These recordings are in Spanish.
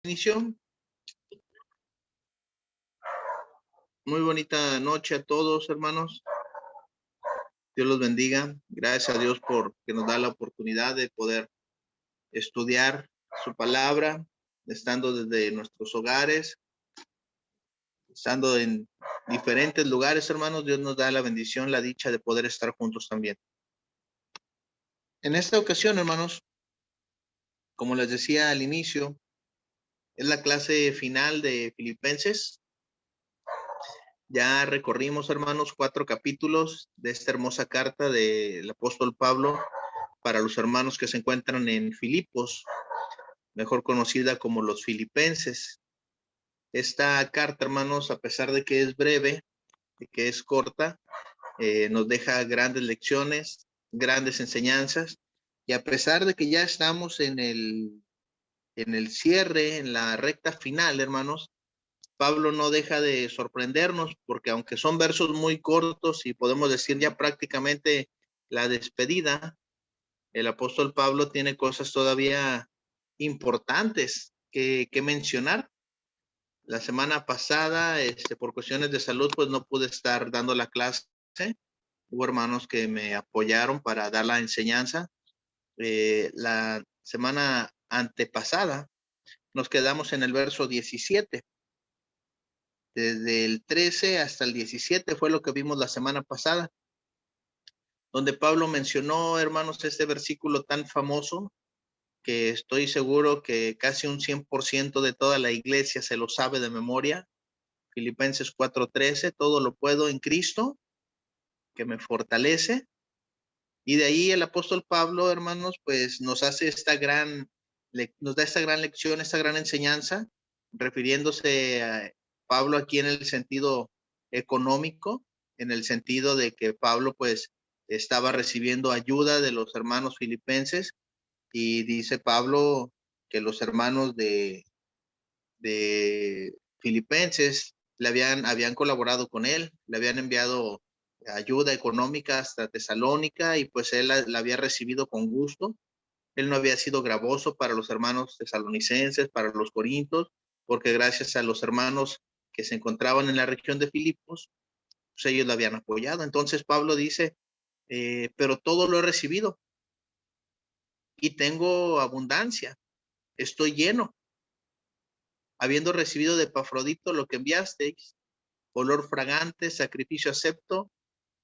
Inicio. Muy bonita noche a todos, hermanos. Dios los bendiga. Gracias a Dios por que nos da la oportunidad de poder estudiar su palabra, estando desde nuestros hogares, estando en diferentes lugares, hermanos. Dios nos da la bendición, la dicha de poder estar juntos también. En esta ocasión, hermanos, como les decía al inicio, es la clase final de Filipenses. Ya recorrimos, hermanos, 4 capítulos de esta hermosa carta del apóstol Pablo para los hermanos que se encuentran en Filipos, mejor conocida como los filipenses. Esta carta, hermanos, a pesar de que es breve, de que es corta, nos deja grandes lecciones, grandes enseñanzas, y a pesar de que ya estamos en el cierre, en la recta final, hermanos, Pablo no deja de sorprendernos, porque aunque son versos muy cortos y podemos decir ya prácticamente la despedida, el apóstol Pablo tiene cosas todavía importantes que mencionar. La semana pasada, por cuestiones de salud, pues no pude estar dando la clase. Hubo hermanos que me apoyaron para dar la enseñanza. La semana antepasada nos quedamos en el verso 17. Desde el 13 hasta el 17 fue lo que vimos la semana pasada, donde Pablo mencionó, hermanos, este versículo tan famoso que estoy seguro que casi un 100% de toda la iglesia se lo sabe de memoria. Filipenses 4:13, todo lo puedo en Cristo que me fortalece. Y de ahí el apóstol Pablo, hermanos, pues nos hace nos da esta gran lección, esta gran enseñanza, refiriéndose a Pablo aquí en el sentido económico, en el sentido de que Pablo pues estaba recibiendo ayuda de los hermanos filipenses, y dice Pablo que los hermanos de Filipenses habían colaborado con él, le habían enviado ayuda económica hasta Tesalónica, y pues él la había recibido con gusto. Él no había sido gravoso para los hermanos tesalonicenses, para los corintios, porque gracias a los hermanos que se encontraban en la región de Filipos, pues ellos lo habían apoyado. Entonces Pablo dice, pero todo lo he recibido y tengo abundancia, estoy lleno, habiendo recibido de Epafrodito lo que enviasteis, olor fragante, sacrificio acepto,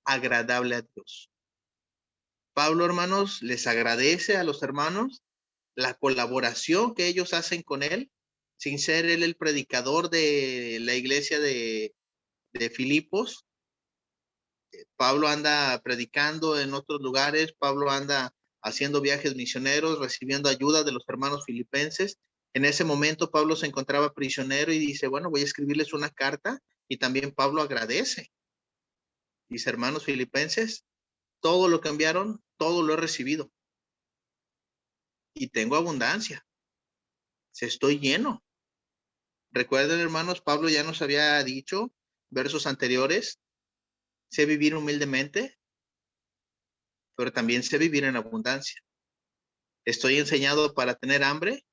agradable a Dios. Pablo, hermanos, les agradece a los hermanos la colaboración que ellos hacen con él, sin ser él el predicador de la iglesia de Filipos. Pablo anda predicando en otros lugares, Pablo anda haciendo viajes misioneros, recibiendo ayuda de los hermanos filipenses. En ese momento Pablo se encontraba prisionero y dice, bueno, voy a escribirles una carta, y también Pablo agradece. Dice, hermanos filipenses, todo lo que enviaron, todo lo he recibido y tengo abundancia, estoy lleno. Recuerden, hermanos, Pablo ya nos había dicho, versos anteriores, sé vivir humildemente, pero también sé vivir en abundancia. Estoy enseñado para tener hambre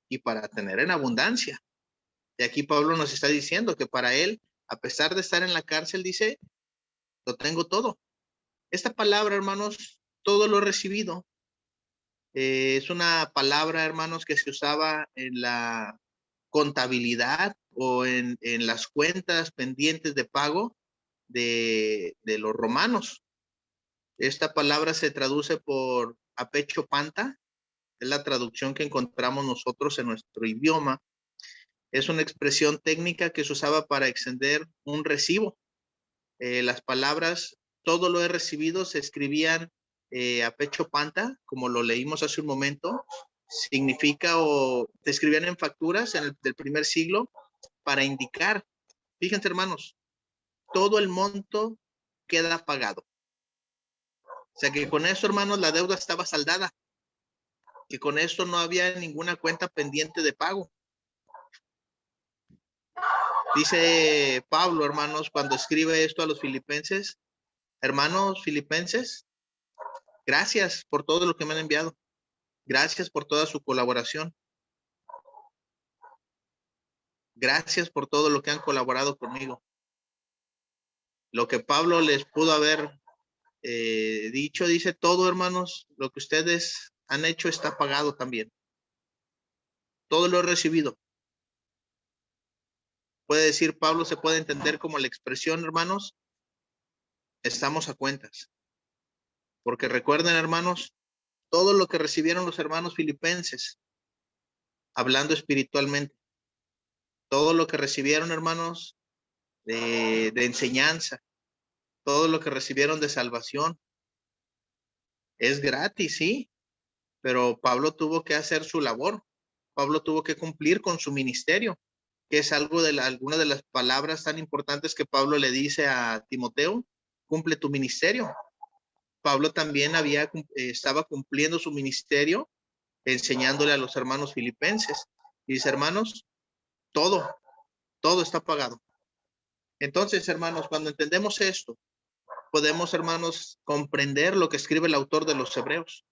y para tener en abundancia. Y aquí Pablo nos está diciendo que para él, a pesar de estar en la cárcel, dice, lo tengo todo. Esta palabra, hermanos, todo lo he recibido. Es una palabra, hermanos, que se usaba en la contabilidad o en las cuentas pendientes de pago de los romanos. Esta palabra se traduce por apecho panta, es la traducción que encontramos nosotros en nuestro idioma. Es una expresión técnica que se usaba para extender un recibo. Las palabras todo lo he recibido se escribían a pecho panta, como lo leímos hace un momento. Significa, o se escribían en facturas del primer siglo para indicar, fíjense, hermanos, todo el monto queda pagado. O sea que con eso, hermanos, la deuda estaba saldada, que con esto no había ninguna cuenta pendiente de pago. Dice Pablo, hermanos, cuando escribe esto a los filipenses, hermanos filipenses, gracias por todo lo que me han enviado. Gracias por toda su colaboración. Gracias por todo lo que han colaborado conmigo. Lo que Pablo les pudo haber dicho, dice todo, hermanos, lo que ustedes han hecho está pagado también. Todo lo he recibido. Puede decir Pablo, se puede entender como la expresión, hermanos, estamos a cuentas. Porque recuerden, hermanos, todo lo que recibieron los hermanos filipenses, hablando espiritualmente, todo lo que recibieron, hermanos, de enseñanza, todo lo que recibieron de salvación, es gratis, sí, pero Pablo tuvo que hacer su labor. Pablo tuvo que cumplir con su ministerio, que es algo de alguna de las palabras tan importantes que Pablo le dice a Timoteo: cumple tu ministerio. Pablo también estaba cumpliendo su ministerio enseñándole a los hermanos filipenses. Y dice, hermanos, todo, todo está pagado. Entonces, hermanos, cuando entendemos esto, podemos, hermanos, comprender lo que escribe el autor de los Hebreos.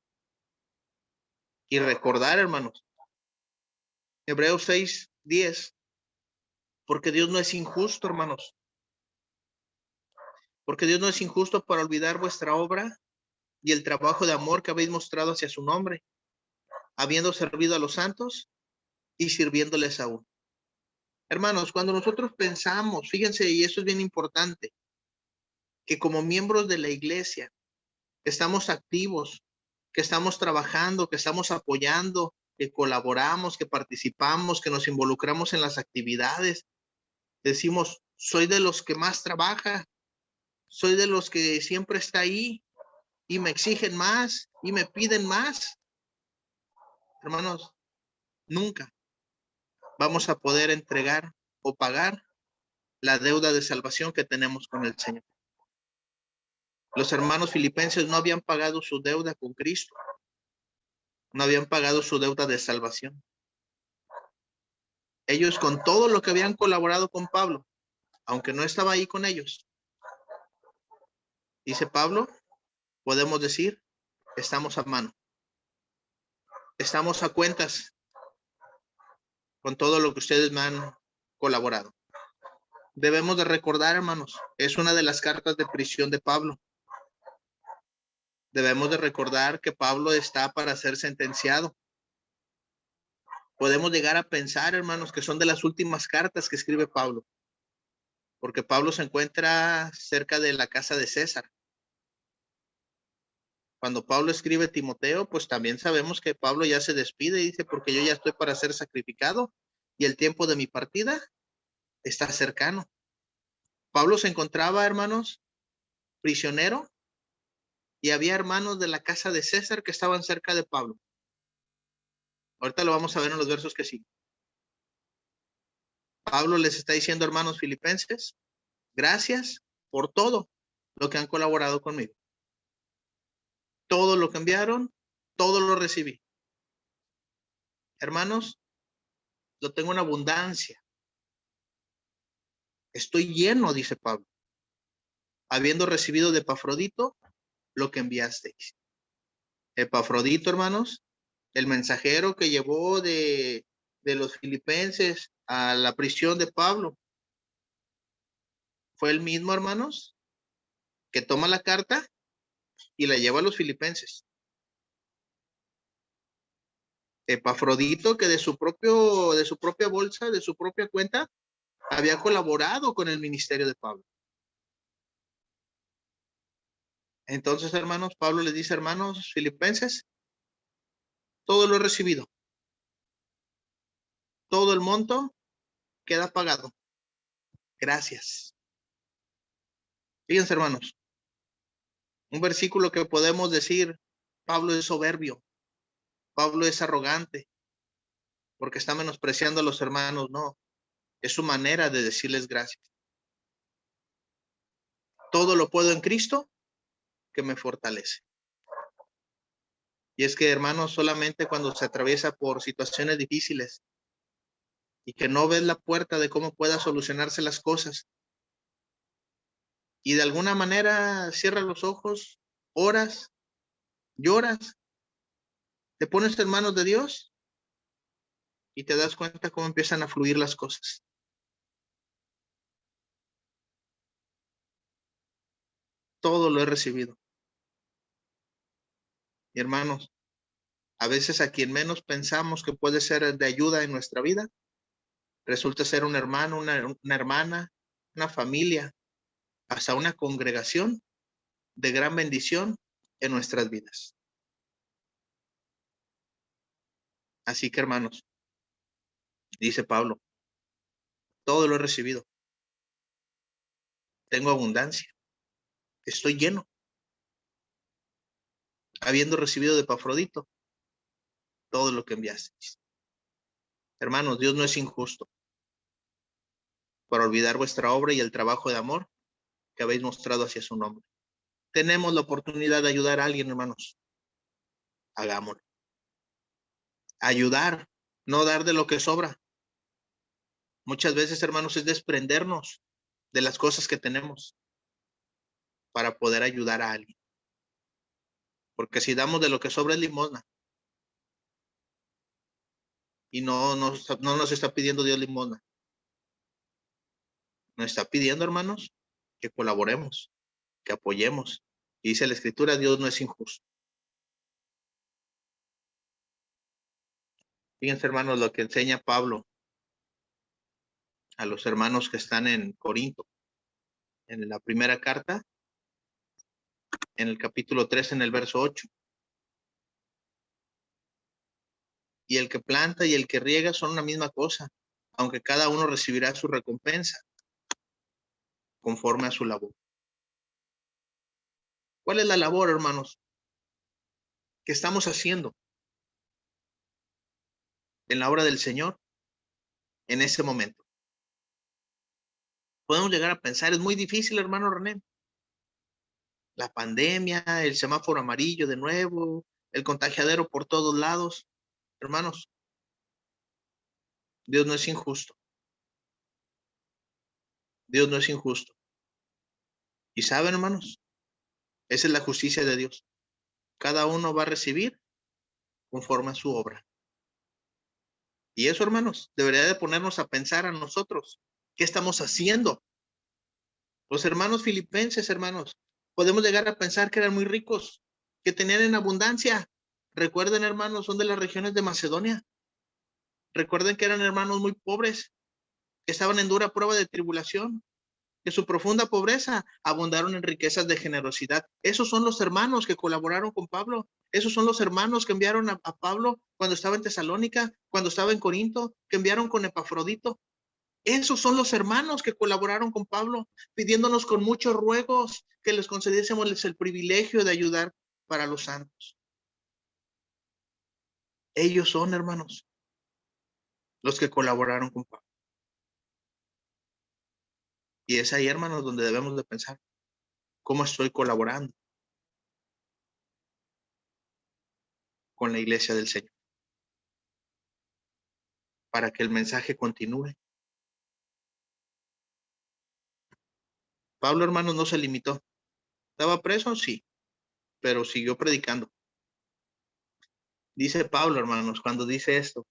Y recordar, hermanos, Hebreos 6:10, porque Dios no es injusto, hermanos. Porque Dios no es injusto para olvidar vuestra obra y el trabajo de amor que habéis mostrado hacia su nombre, habiendo servido a los santos y sirviéndoles aún. Hermanos, cuando nosotros pensamos, fíjense, y eso es bien importante, que como miembros de la iglesia, que estamos activos, que estamos trabajando, que estamos apoyando, que colaboramos, que participamos, que nos involucramos en las actividades, decimos, soy de los que más trabaja, soy de los que siempre está ahí y me exigen más y me piden más. Hermanos, nunca vamos a poder entregar o pagar la deuda de salvación que tenemos con el Señor. Los hermanos filipenses no habían pagado su deuda con Cristo, no habían pagado su deuda de salvación. Ellos, con todo lo que habían colaborado con Pablo, aunque no estaba ahí con ellos, dice Pablo, podemos decir, estamos a mano, estamos a cuentas con todo lo que ustedes me han colaborado. Debemos de recordar, hermanos, es una de las cartas de prisión de Pablo. Debemos de recordar que Pablo está para ser sentenciado. Podemos llegar a pensar, hermanos, que son de las últimas cartas que escribe Pablo, porque Pablo se encuentra cerca de la casa de César. Cuando Pablo escribe Timoteo, pues también sabemos que Pablo ya se despide y dice, porque yo ya estoy para ser sacrificado y el tiempo de mi partida está cercano. Pablo se encontraba, hermanos, prisionero, y había hermanos de la casa de César que estaban cerca de Pablo. Ahorita lo vamos a ver en los versos que siguen. Pablo les está diciendo, hermanos filipenses, gracias por todo lo que han colaborado conmigo. Todo lo que enviaron, todo lo recibí. Hermanos, lo tengo en abundancia. Estoy lleno, dice Pablo, habiendo recibido de Epafrodito lo que enviasteis. Epafrodito, hermanos, el mensajero que llevó de los filipenses a la prisión de Pablo, fue el mismo, hermanos, que toma la carta y la lleva a los filipenses. Epafrodito, que de su propia bolsa, de su propia cuenta, había colaborado con el ministerio de Pablo. Entonces, hermanos, Pablo les dice, hermanos filipenses, todo lo he recibido. Todo el monto queda pagado. Gracias. Fíjense, hermanos, un versículo que podemos decir, Pablo es soberbio, Pablo es arrogante, porque está menospreciando a los hermanos. No, es su manera de decirles gracias. Todo lo puedo en Cristo que me fortalece. Y es que, hermanos, solamente cuando se atraviesa por situaciones difíciles y que no ves la puerta de cómo pueda solucionarse las cosas, y de alguna manera cierras los ojos, oras, lloras, te pones en manos de Dios y te das cuenta cómo empiezan a fluir las cosas. todo lo he recibido. Y hermanos, a veces a quien menos pensamos que puede ser de ayuda en nuestra vida, resulta ser un hermano, una hermana, una familia, hasta una congregación de gran bendición en nuestras vidas. Así que hermanos, dice Pablo, todo lo he recibido. Tengo abundancia. Estoy lleno. Habiendo recibido de Epafrodito todo lo que enviasteis. Hermanos, Dios no es injusto para olvidar vuestra obra y el trabajo de amor que habéis mostrado hacia su nombre. Tenemos la oportunidad de ayudar a alguien, hermanos. Hagámoslo. Ayudar, no dar de lo que sobra. Muchas veces, hermanos, es desprendernos de las cosas que tenemos para poder ayudar a alguien. Porque si damos de lo que sobra es limosna. Y no nos está pidiendo Dios limosna. Nos está pidiendo, hermanos, que colaboremos, que apoyemos. Y dice la Escritura, Dios no es injusto. Fíjense, hermanos, lo que enseña Pablo a los hermanos que están en Corinto. En la primera carta, en el capítulo 3, en el verso 8. Y el que planta y el que riega son una misma cosa, aunque cada uno recibirá su recompensa conforme a su labor. ¿Cuál es la labor, hermanos, que estamos haciendo en la obra del Señor en ese momento? Podemos llegar a pensar, es muy difícil, hermano René. La pandemia, el semáforo amarillo de nuevo, el contagiadero por todos lados. Hermanos, Dios no es injusto. Dios no es injusto. Y saben, hermanos, esa es la justicia de Dios. Cada uno va a recibir conforme a su obra. Y eso, hermanos, debería de ponernos a pensar a nosotros. ¿Qué estamos haciendo? Los hermanos filipenses, hermanos, podemos llegar a pensar que eran muy ricos, que tenían en abundancia. Recuerden, hermanos, son de las regiones de Macedonia. Recuerden que eran hermanos muy pobres, que estaban en dura prueba de tribulación, que su profunda pobreza abundaron en riquezas de generosidad. Esos son los hermanos que colaboraron con Pablo. Esos son los hermanos que enviaron a Pablo cuando estaba en Tesalónica, cuando estaba en Corinto, que enviaron con Epafrodito. Esos son los hermanos que colaboraron con Pablo, pidiéndonos con muchos ruegos que les concediésemos el privilegio de ayudar para los santos. Ellos son, hermanos, los que colaboraron con Pablo. Y es ahí, hermanos, donde debemos de pensar, ¿cómo estoy colaborando con la iglesia del Señor? Para que el mensaje continúe. Pablo, hermanos, no se limitó. ¿Estaba preso? Sí, pero siguió predicando. Dice Pablo, hermanos, cuando dice esto,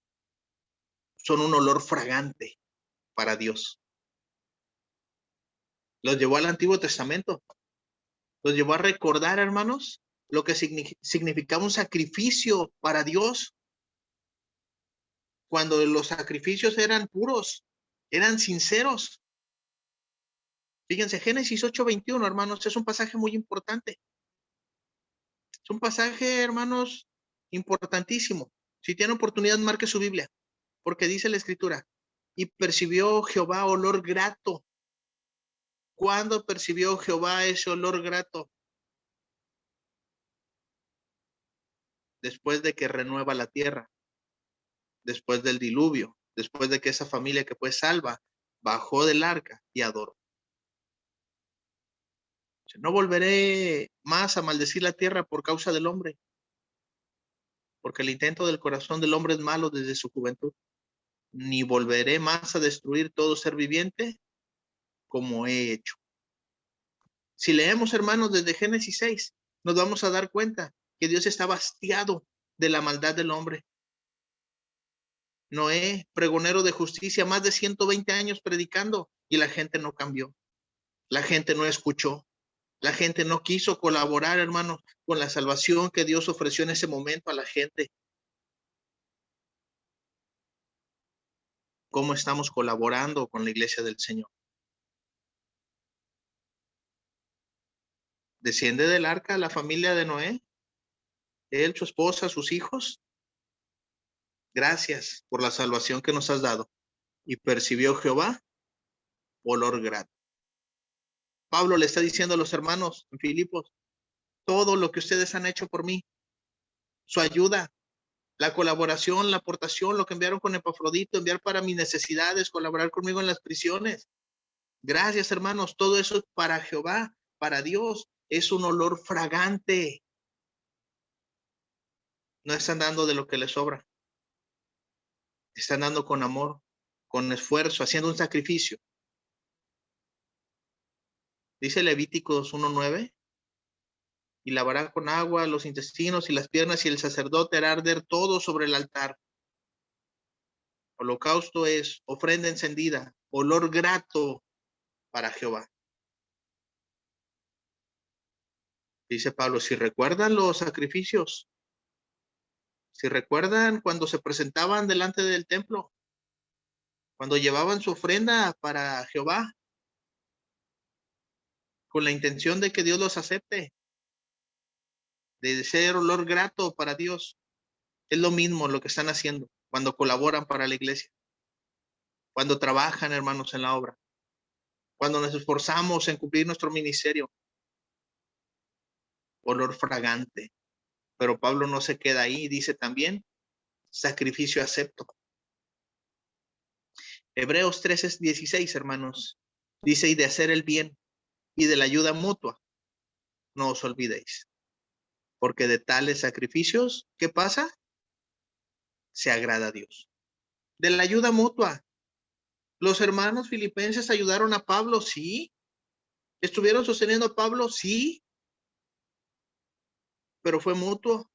son un olor fragante para Dios. Los llevó al Antiguo Testamento. Los llevó a recordar, hermanos, lo que significaba un sacrificio para Dios. Cuando los sacrificios eran puros, eran sinceros. Fíjense, Génesis 8:21, hermanos, es un pasaje muy importante. Es un pasaje, hermanos, importantísimo. Si tiene oportunidad, marque su Biblia, porque dice la Escritura, y percibió Jehová olor grato. ¿Cuándo percibió Jehová ese olor grato? Después de que renueva la tierra, después del diluvio, después de que esa familia que fue salva bajó del arca y adoró. No volveré más a maldecir la tierra por causa del hombre, porque el intento del corazón del hombre es malo desde su juventud. Ni volveré más a destruir todo ser viviente como he hecho. Si leemos, hermanos, desde Génesis 6, nos vamos a dar cuenta que Dios está hastiado de la maldad del hombre. Noé, pregonero de justicia, más de 120 años predicando y la gente no cambió. La gente no escuchó. La gente no quiso colaborar, hermanos, con la salvación que Dios ofreció en ese momento a la gente. ¿Cómo estamos colaborando con la iglesia del Señor? Desciende del arca la familia de Noé, él, su esposa, sus hijos. Gracias por la salvación que nos has dado. Y percibió Jehová olor grato. Pablo le está diciendo a los hermanos en Filipos, todo lo que ustedes han hecho por mí, su ayuda, la colaboración, la aportación, lo que enviaron con Epafrodito, enviar para mis necesidades, colaborar conmigo en las prisiones. Gracias, hermanos, todo eso es para Jehová, para Dios. Es un olor fragante. No están dando de lo que les sobra. Están dando con amor, con esfuerzo, haciendo un sacrificio. Dice Levíticos 1:9, y lavará con agua los intestinos y las piernas, y el sacerdote hará arder todo sobre el altar. Holocausto es ofrenda encendida, olor grato para Jehová. Dice Pablo, si recuerdan los sacrificios, si recuerdan cuando se presentaban delante del templo, cuando llevaban su ofrenda para Jehová, con la intención de que Dios los acepte, de ser olor grato para Dios, es lo mismo lo que están haciendo cuando colaboran para la iglesia, cuando trabajan, hermanos, en la obra, cuando nos esforzamos en cumplir nuestro ministerio, olor fragante. Pero Pablo no se queda ahí, dice también, sacrificio acepto. Hebreos 13:16, hermanos, dice, y de hacer el bien y de la ayuda mutua, no os olvidéis, porque de tales sacrificios, ¿qué pasa? Se agrada a Dios. De la ayuda mutua. Los hermanos filipenses ayudaron a Pablo, sí. Estuvieron sosteniendo a Pablo, sí, pero fue mutuo.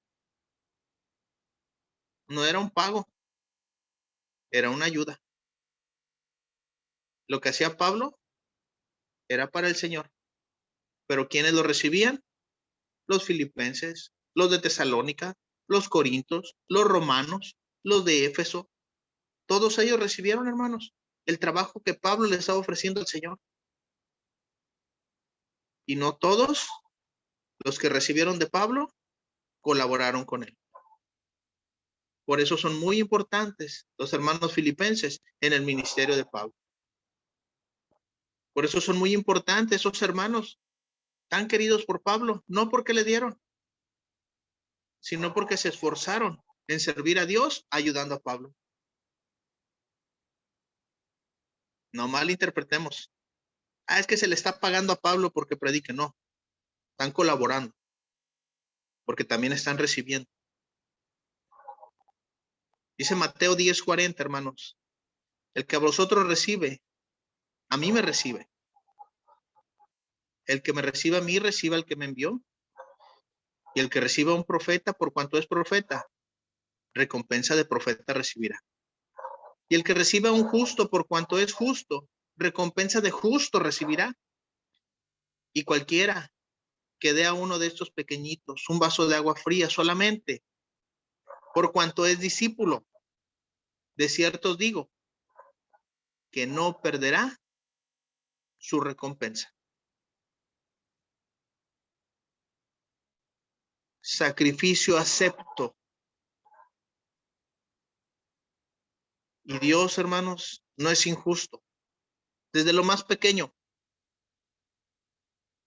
No era un pago, era una ayuda. Lo que hacía Pablo era para el Señor. Pero ¿quiénes lo recibían? Los filipenses, los de Tesalónica, los corintios, los romanos, los de Éfeso. Todos ellos recibieron, hermanos, el trabajo que Pablo les estaba ofreciendo al Señor. Y no todos los que recibieron de Pablo colaboraron con él. Por eso son muy importantes los hermanos filipenses en el ministerio de Pablo. Por eso son muy importantes esos hermanos tan queridos por Pablo, no porque le dieron, sino porque se esforzaron en servir a Dios ayudando a Pablo. No malinterpretemos. Es que se le está pagando a Pablo porque predique. No, están colaborando, porque también están recibiendo. Dice Mateo 10:40, hermanos, el que a vosotros recibe, a mí me recibe. El que me recibe a mí, recibe al que me envió. Y el que reciba a un profeta, por cuanto es profeta, recompensa de profeta recibirá. Y el que reciba a un justo, por cuanto es justo, recompensa de justo recibirá. Y cualquiera que dé a uno de estos pequeñitos un vaso de agua fría solamente, por cuanto es discípulo, de cierto os digo, que no perderá su recompensa. Sacrificio acepto. Y Dios, hermanos, no es injusto. Desde lo más pequeño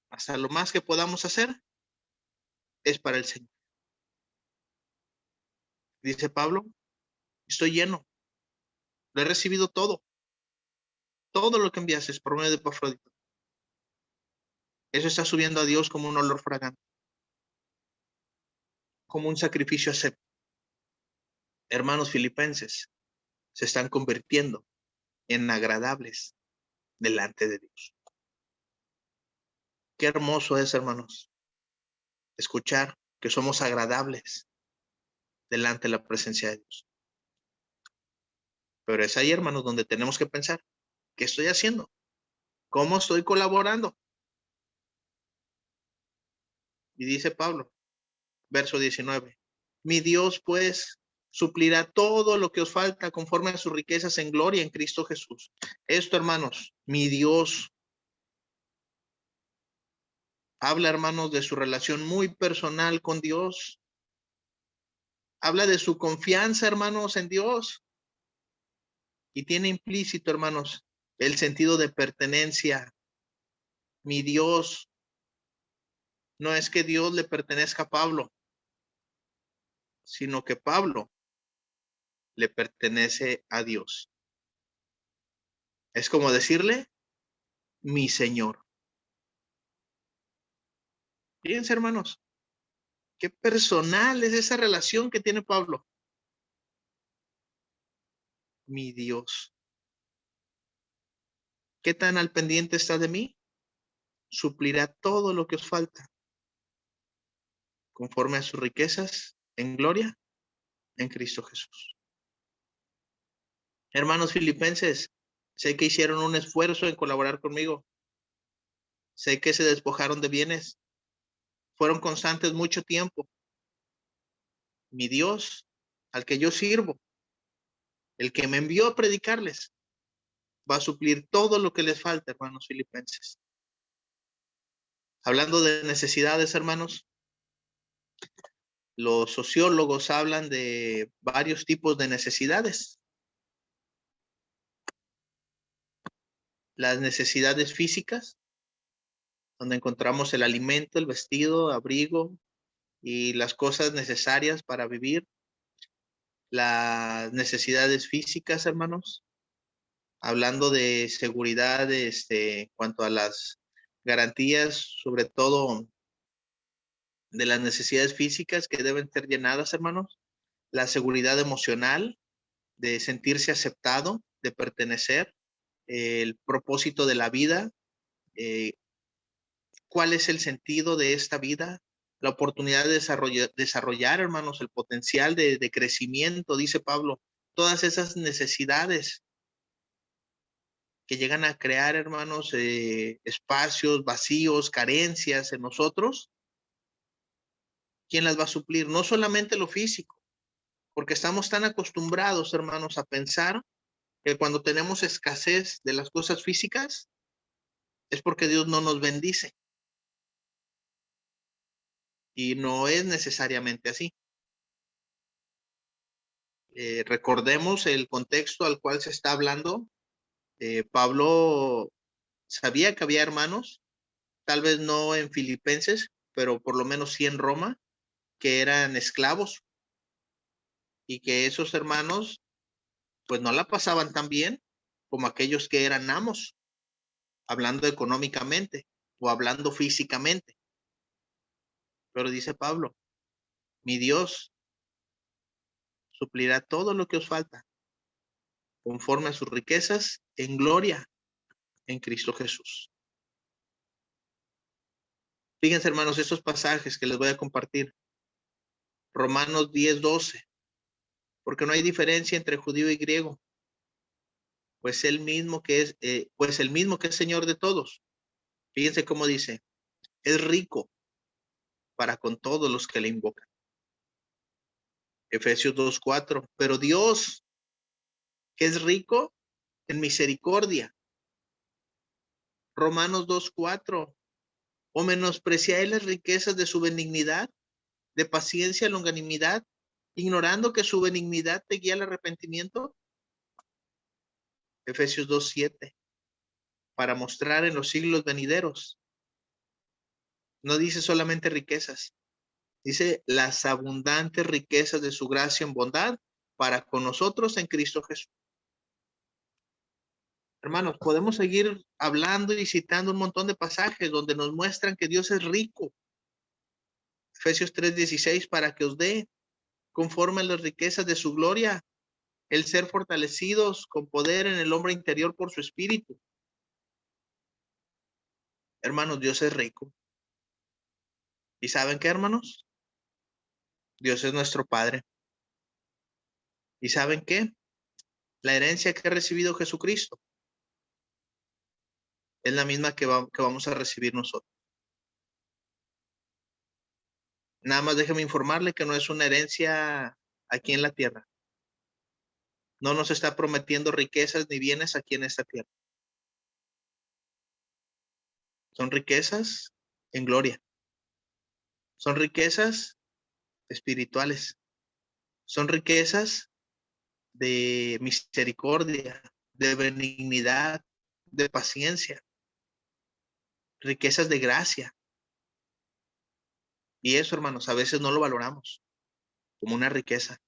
hasta lo más que podamos hacer, es para el Señor. Dice Pablo, estoy lleno, lo he recibido todo. Todo lo que enviases por medio de Epafrodito. Eso está subiendo a Dios como un olor fragante, como un sacrificio acepto. Hermanos filipenses se están convirtiendo en agradables delante de Dios. Qué hermoso es, hermanos, escuchar que somos agradables delante de la presencia de Dios. Pero es ahí, hermanos, donde tenemos que pensar, ¿qué estoy haciendo? ¿Cómo estoy colaborando? Y dice Pablo, verso 19, mi Dios pues suplirá todo lo que os falta conforme a sus riquezas en gloria en Cristo Jesús. Esto, hermanos, mi Dios habla, hermanos, de su relación muy personal con Dios. Habla de su confianza, hermanos, en Dios. Y tiene implícito, hermanos, el sentido de pertenencia. Mi Dios, no es que Dios le pertenezca a Pablo, sino que Pablo le pertenece a Dios. Es como decirle, mi Señor. Fíjense, hermanos, qué personal es esa relación que tiene Pablo. Mi Dios. ¿Qué tan al pendiente está de mí? Suplirá todo lo que os falta, conforme a sus riquezas en gloria en Cristo Jesús. Hermanos filipenses, sé que hicieron un esfuerzo en colaborar conmigo. Sé que se despojaron de bienes. Fueron constantes mucho tiempo. Mi Dios, al que yo sirvo, el que me envió a predicarles, va a suplir todo lo que les falta, hermanos filipenses. Hablando de necesidades, hermanos, los sociólogos hablan de varios tipos de necesidades. Las necesidades físicas, donde encontramos el alimento, el vestido, abrigo y las cosas necesarias para vivir. Las necesidades físicas, hermanos, hablando de seguridad, en cuanto a las garantías, sobre todo de las necesidades físicas que deben ser llenadas, hermanos. La seguridad emocional, de sentirse aceptado, de pertenecer, el propósito de la vida, eh, cuál es el sentido de esta vida, la oportunidad de desarrollar, hermanos, el potencial de crecimiento, dice Pablo, todas esas necesidades que llegan a crear, hermanos, espacios vacíos, carencias en nosotros. ¿Quién las va a suplir? No solamente lo físico, porque estamos tan acostumbrados, hermanos, a pensar que cuando tenemos escasez de las cosas físicas es porque Dios no nos bendice. Y no es necesariamente así. Recordemos el contexto al cual se está hablando. Pablo sabía que había hermanos, tal vez no en Filipenses, pero por lo menos sí en Roma, que eran esclavos y que esos hermanos pues no la pasaban tan bien como aquellos que eran amos, hablando económicamente o hablando físicamente. Pero dice Pablo, mi Dios suplirá todo lo que os falta conforme a sus riquezas en gloria en Cristo Jesús. Fíjense, hermanos, estos pasajes que les voy a compartir. Romanos 10:12. Porque no hay diferencia entre judío y griego, pues el mismo que es Señor de todos. Fíjense cómo dice, es rico para con todos los que le invocan. Efesios 2:4. Pero Dios, que es rico en misericordia. Romanos 2:4. O menospreciáis las riquezas de su benignidad, de paciencia, longanimidad, ignorando que su benignidad te guía al arrepentimiento. Efesios 2:7. Para mostrar en los siglos venideros. No dice solamente riquezas, dice las abundantes riquezas de su gracia en bondad para con nosotros en Cristo Jesús. Hermanos, podemos seguir hablando y citando un montón de pasajes donde nos muestran que Dios es rico. Efesios 3:16, para que os dé, conforme a las riquezas de su gloria, el ser fortalecidos con poder en el hombre interior por su espíritu. Hermanos, Dios es rico. ¿Y saben qué, hermanos? Dios es nuestro Padre. ¿Y saben qué? La herencia que ha recibido Jesucristo es la misma que vamos a recibir nosotros. Nada más déjeme informarle que no es una herencia aquí en la tierra. No nos está prometiendo riquezas ni bienes aquí en esta tierra. Son riquezas en gloria. Son riquezas espirituales. Son riquezas de misericordia, de benignidad, de paciencia, riquezas de gracia. Y eso, hermanos, a veces no lo valoramos como una riqueza,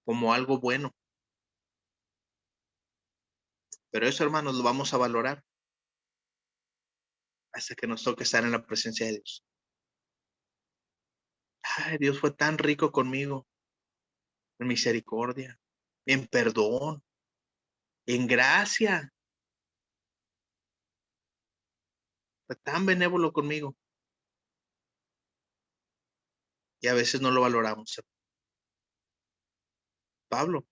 como algo bueno. Pero eso, hermanos, lo vamos a valorar hasta que nos toque estar en la presencia de Dios. Ay, Dios fue tan rico conmigo, en misericordia, en perdón, en gracia. Fue tan benévolo conmigo. Y a veces no lo valoramos. Pablo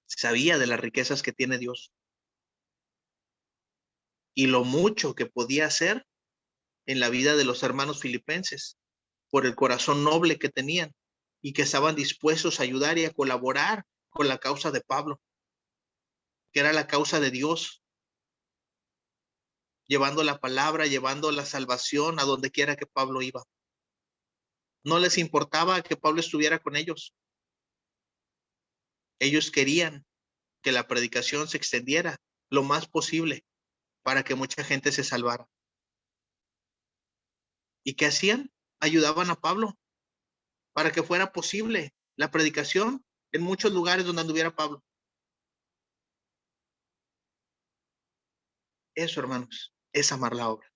sabía de las riquezas que tiene Dios y lo mucho que podía hacer en la vida de los hermanos filipenses por el corazón noble que tenían y que estaban dispuestos a ayudar y a colaborar con la causa de Pablo, que era la causa de Dios, llevando la palabra, llevando la salvación a donde quiera que Pablo iba. No les importaba que Pablo estuviera con ellos. Ellos querían que la predicación se extendiera lo más posible para que mucha gente se salvara. ¿Y qué hacían? Ayudaban a Pablo para que fuera posible la predicación en muchos lugares donde anduviera Pablo. Eso, hermanos, es amar la obra.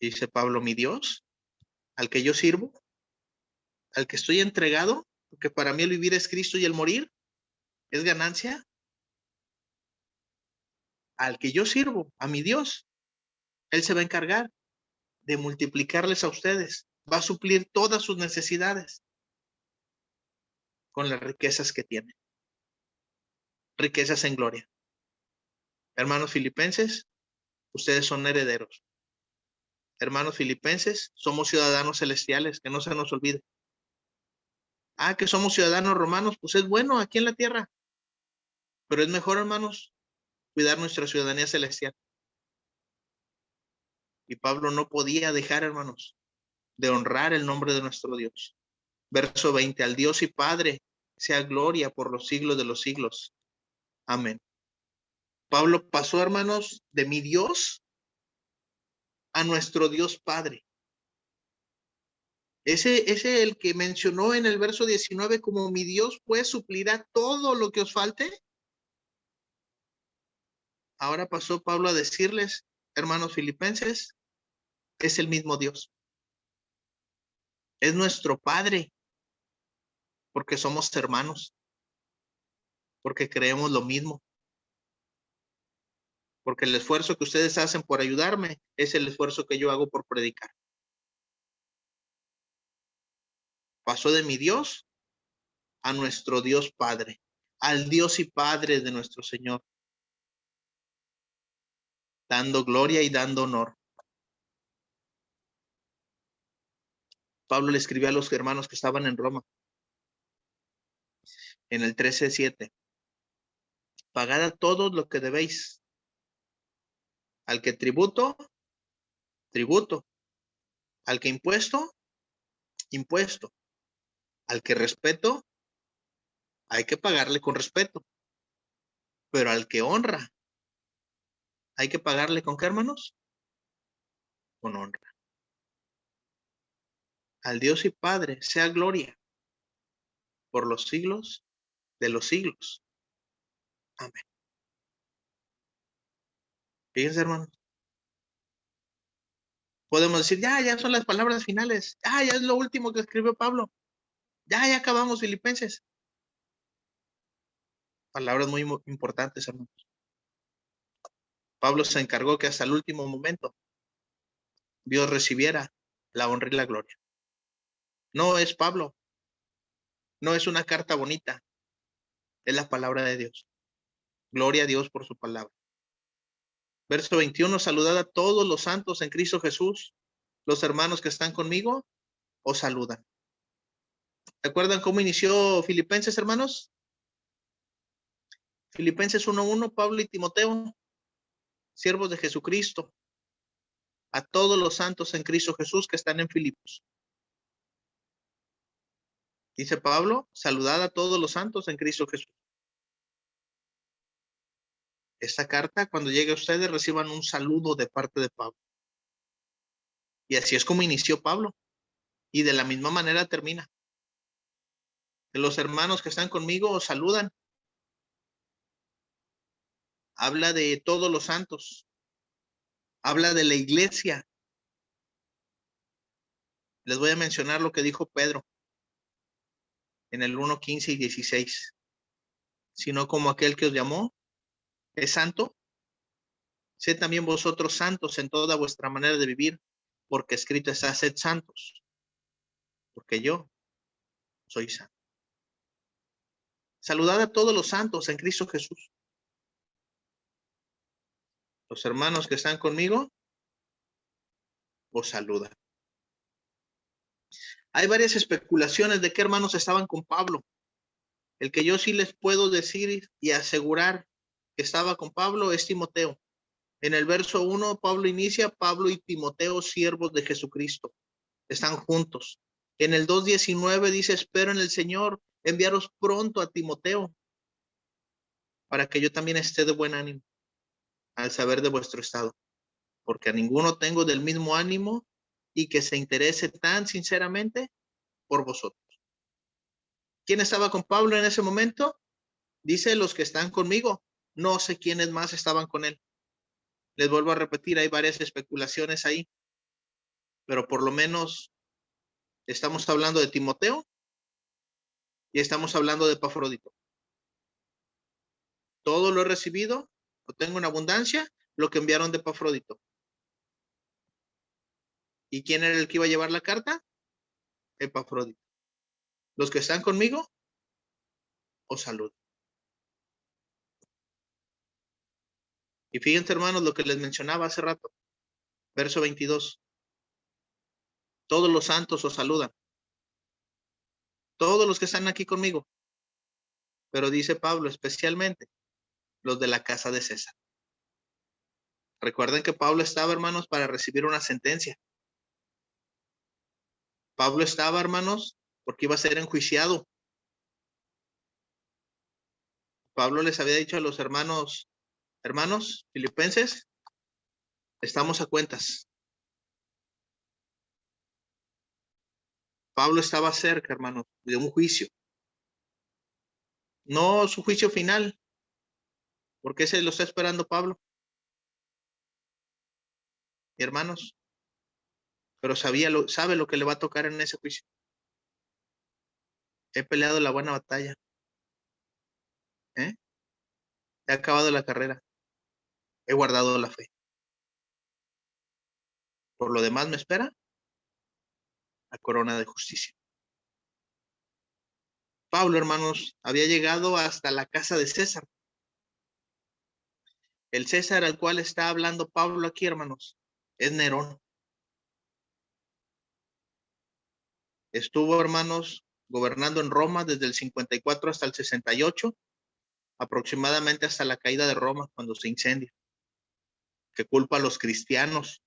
Dice Pablo, mi Dios, al que yo sirvo, al que estoy entregado, porque para mí el vivir es Cristo y el morir es ganancia. Al que yo sirvo, a mi Dios, Él se va a encargar de multiplicarles a ustedes. Va a suplir todas sus necesidades con las riquezas que tiene. Riquezas en gloria. Hermanos filipenses, ustedes son herederos. Hermanos filipenses, somos ciudadanos celestiales, que no se nos olvide. Ah, que somos ciudadanos romanos, pues es bueno aquí en la tierra, pero es mejor, hermanos, cuidar nuestra ciudadanía celestial. Y Pablo no podía dejar, hermanos, de honrar el nombre de nuestro Dios. Verso 20, al Dios y Padre sea gloria por los siglos de los siglos. Amén. Pablo pasó, hermanos, de mi Dios a nuestro Dios Padre. Ese el que mencionó en el verso 19 como mi Dios pues suplirá todo lo que os falte. Ahora pasó Pablo a decirles, hermanos filipenses, es el mismo Dios. Es nuestro Padre, porque somos hermanos, porque creemos lo mismo, porque el esfuerzo que ustedes hacen por ayudarme es el esfuerzo que yo hago por predicar. Pasó de mi Dios a nuestro Dios Padre, al Dios y Padre de nuestro Señor, dando gloria y dando honor. Pablo le escribió a los hermanos que estaban en Roma, en el 13:7, pagad a todos lo que debéis, al que tributo, tributo, al que impuesto, impuesto, al que respeto, hay que pagarle con respeto, pero al que honra, hay que pagarle con qué, hermanos, con honra. Al Dios y Padre sea gloria por los siglos de los siglos. Amén. Fíjense, hermanos, podemos decir, ya son las palabras finales, ya es lo último que escribió Pablo, ya acabamos Filipenses. Palabras muy importantes, hermanos. Pablo se encargó que hasta el último momento Dios recibiera la honra y la gloria. No es Pablo, no es una carta bonita, es la palabra de Dios. Gloria a Dios por su palabra. Verso 21, saludad a todos los santos en Cristo Jesús. Los hermanos que están conmigo os saludan. ¿Recuerdan cómo inició Filipenses, hermanos? Filipenses 1:1, Pablo y Timoteo, siervos de Jesucristo, a todos los santos en Cristo Jesús que están en Filipos. Dice Pablo, saludad a todos los santos en Cristo Jesús. Esta carta, cuando llegue a ustedes, reciban un saludo de parte de Pablo. Y así es como inició Pablo. Y de la misma manera termina. Los hermanos que están conmigo os saludan. Habla de todos los santos. Habla de la iglesia. Les voy a mencionar lo que dijo Pedro en el 1:15 y 16. Sino como aquel que os llamó es santo, sed también vosotros santos en toda vuestra manera de vivir, porque escrito está, sed santos, porque yo soy santo. Saludad a todos los santos en Cristo Jesús. Los hermanos que están conmigo os saludan. Hay varias especulaciones de qué hermanos estaban con Pablo. El que yo sí les puedo decir y asegurar que estaba con Pablo es Timoteo. En el verso 1, Pablo inicia, Pablo y Timoteo, siervos de Jesucristo. Están juntos. En el 2:19 dice, espero en el Señor enviaros pronto a Timoteo para que yo también esté de buen ánimo al saber de vuestro estado, porque a ninguno tengo del mismo ánimo y que se interese tan sinceramente por vosotros. ¿Quién estaba con Pablo en ese momento? Dice los que están conmigo. No sé quiénes más estaban con él. Les vuelvo a repetir, hay varias especulaciones ahí, pero por lo menos estamos hablando de Timoteo y estamos hablando de Epafrodito. Todo lo he recibido, lo tengo en abundancia, lo que enviaron de Epafrodito. ¿Y quién era el que iba a llevar la carta? Epafrodito. Los que están conmigo, os saludo. Y fíjense, hermanos, lo que les mencionaba hace rato. Verso 22. Todos los santos os saludan. Todos los que están aquí conmigo. Pero dice Pablo, especialmente los de la casa de César. Recuerden que Pablo estaba, hermanos, para recibir una sentencia. Pablo estaba, hermanos, porque iba a ser enjuiciado. Pablo les había dicho a los hermanos filipenses, estamos a cuentas. Pablo estaba cerca, hermanos, de un juicio. No su juicio final, porque ese lo está esperando Pablo. Hermanos, pero sabe lo que le va a tocar en ese juicio. He peleado la buena batalla. He acabado la carrera. He guardado la fe. Por lo demás me espera la corona de justicia. Pablo, hermanos, había llegado hasta la casa de César. El César al cual está hablando Pablo aquí, hermanos, es Nerón. Estuvo, hermanos, gobernando en Roma desde el 54 hasta el 68, aproximadamente hasta la caída de Roma, cuando se incendia, que culpa a los cristianos.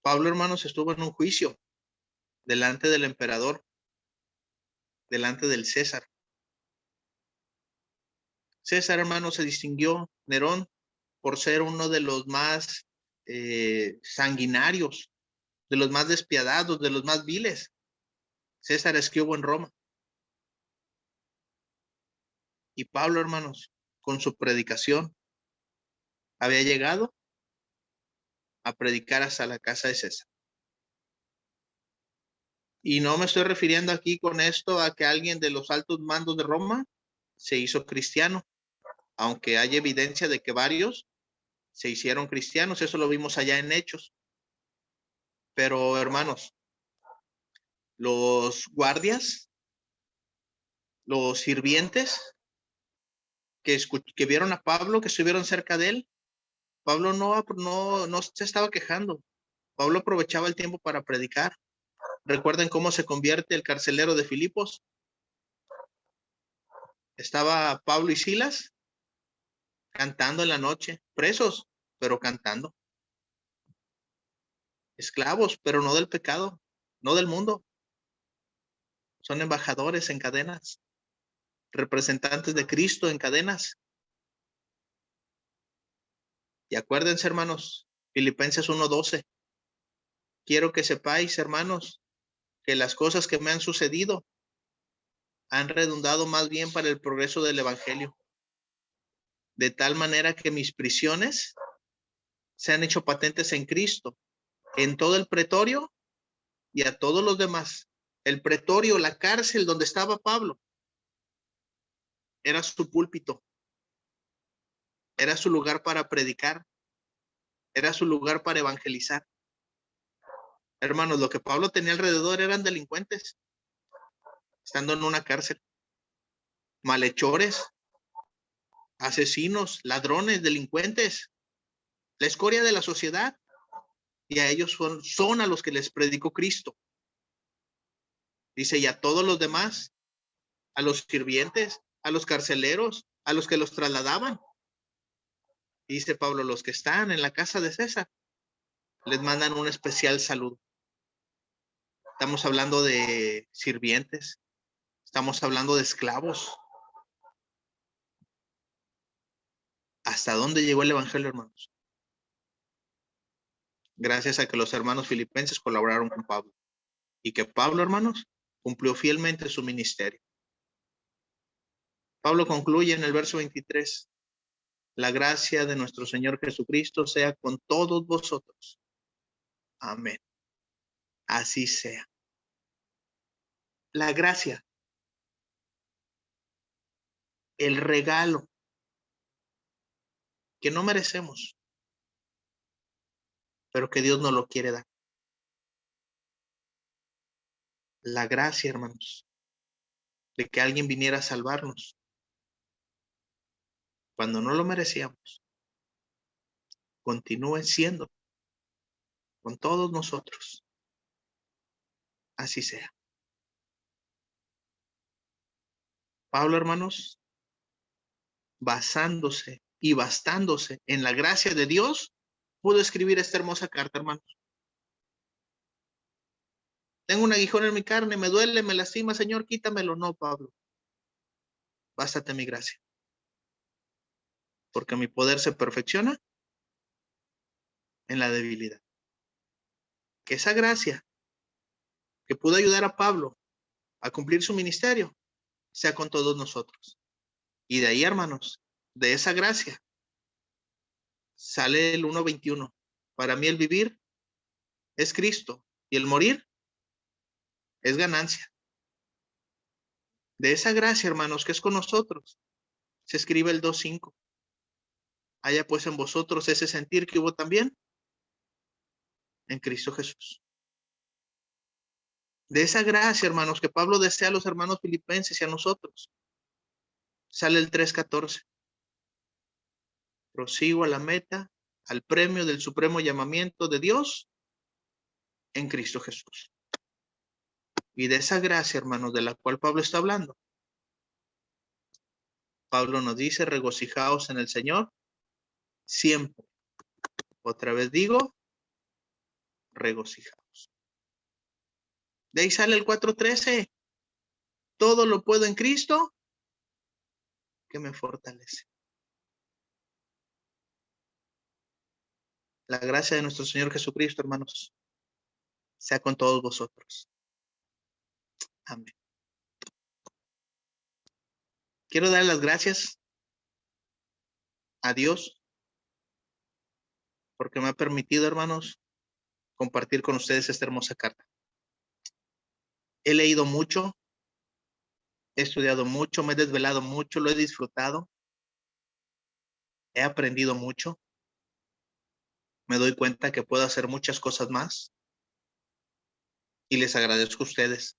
Pablo, hermanos, estuvo en un juicio delante del emperador, delante del César. César, hermanos, se distinguió, Nerón, por ser uno de los más sanguinarios, de los más despiadados, de los más viles. César es que hubo en Roma. Y Pablo, hermanos, con su predicación, había llegado a predicar hasta la casa de César. Y no me estoy refiriendo aquí con esto a que alguien de los altos mandos de Roma se hizo cristiano, aunque hay evidencia de que varios se hicieron cristianos, eso lo vimos allá en Hechos. Pero, hermanos, los guardias, los sirvientes que vieron a Pablo, que estuvieron cerca de él, Pablo no se estaba quejando. Pablo aprovechaba el tiempo para predicar. ¿Recuerden cómo se convierte el carcelero de Filipos? Estaba Pablo y Silas cantando en la noche, presos, pero cantando. Esclavos, pero no del pecado, no del mundo. Son embajadores en cadenas, representantes de Cristo en cadenas. Y acuérdense, hermanos, Filipenses 1:12. Quiero que sepáis, hermanos, que las cosas que me han sucedido han redundado más bien para el progreso del evangelio, de tal manera que mis prisiones se han hecho patentes en Cristo, en todo el pretorio y a todos los demás. El pretorio, la cárcel donde estaba Pablo, era su púlpito, era su lugar para predicar, era su lugar para evangelizar. Hermanos, lo que Pablo tenía alrededor eran delincuentes, estando en una cárcel, malhechores, asesinos, ladrones, delincuentes, la escoria de la sociedad, y a ellos son a los que les predicó Cristo. Dice, y a todos los demás, a los sirvientes, a los carceleros, a los que los trasladaban. Dice Pablo, los que están en la casa de César, les mandan un especial saludo. Estamos hablando de sirvientes, estamos hablando de esclavos. ¿Hasta dónde llegó el evangelio, hermanos? Gracias a que los hermanos filipenses colaboraron con Pablo y que Pablo, hermanos, cumplió fielmente su ministerio. Pablo concluye en el verso 23. La gracia de nuestro Señor Jesucristo sea con todos vosotros. Amén. Así sea. La gracia, el regalo que no merecemos, pero que Dios nos lo quiere dar. La gracia, hermanos, de que alguien viniera a salvarnos cuando no lo merecíamos, continúe siendo con todos nosotros. Así sea. Pablo, hermanos, basándose y bastándose en la gracia de Dios, pudo escribir esta hermosa carta, hermanos. Tengo un aguijón en mi carne, me duele, me lastima, Señor, quítamelo. No, Pablo. Bástate mi gracia. Porque mi poder se perfecciona en la debilidad. Que esa gracia que pudo ayudar a Pablo a cumplir su ministerio sea con todos nosotros. Y de ahí, hermanos, de esa gracia sale el 1:21. Para mí el vivir es Cristo y el morir es ganancia. De esa gracia, hermanos, que es con nosotros, se escribe el 2:5. Haya pues en vosotros ese sentir que hubo también en Cristo Jesús. De esa gracia, hermanos, que Pablo desea a los hermanos filipenses y a nosotros, sale el 3:14. Prosigo a la meta, al premio del supremo llamamiento de Dios en Cristo Jesús. Y de esa gracia, hermanos, de la cual Pablo está hablando, Pablo nos dice, regocijaos en el Señor siempre. Otra vez digo, regocijaos. De ahí sale el 4:13. Todo lo puedo en Cristo que me fortalece. La gracia de nuestro Señor Jesucristo, hermanos, sea con todos vosotros. Amén. Quiero dar las gracias a Dios porque me ha permitido, hermanos, compartir con ustedes esta hermosa carta. He leído mucho, he estudiado mucho, me he desvelado mucho, lo he disfrutado, he aprendido mucho. Me doy cuenta que puedo hacer muchas cosas más y les agradezco a ustedes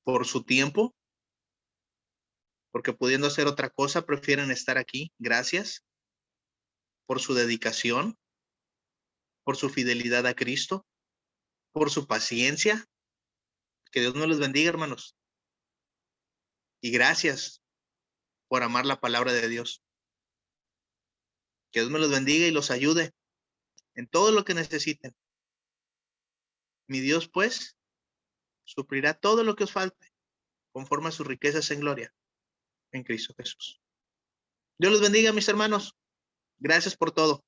por su tiempo, porque pudiendo hacer otra cosa, prefieren estar aquí. Gracias por su dedicación. por su fidelidad a Cristo, por su paciencia. Que Dios nos los bendiga, hermanos. Y gracias por amar la palabra de Dios. Que Dios me los bendiga y los ayude en todo lo que necesiten. Mi Dios, pues, suplirá todo lo que os falte, conforme a sus riquezas en gloria, en Cristo Jesús. Dios los bendiga, mis hermanos. Gracias por todo.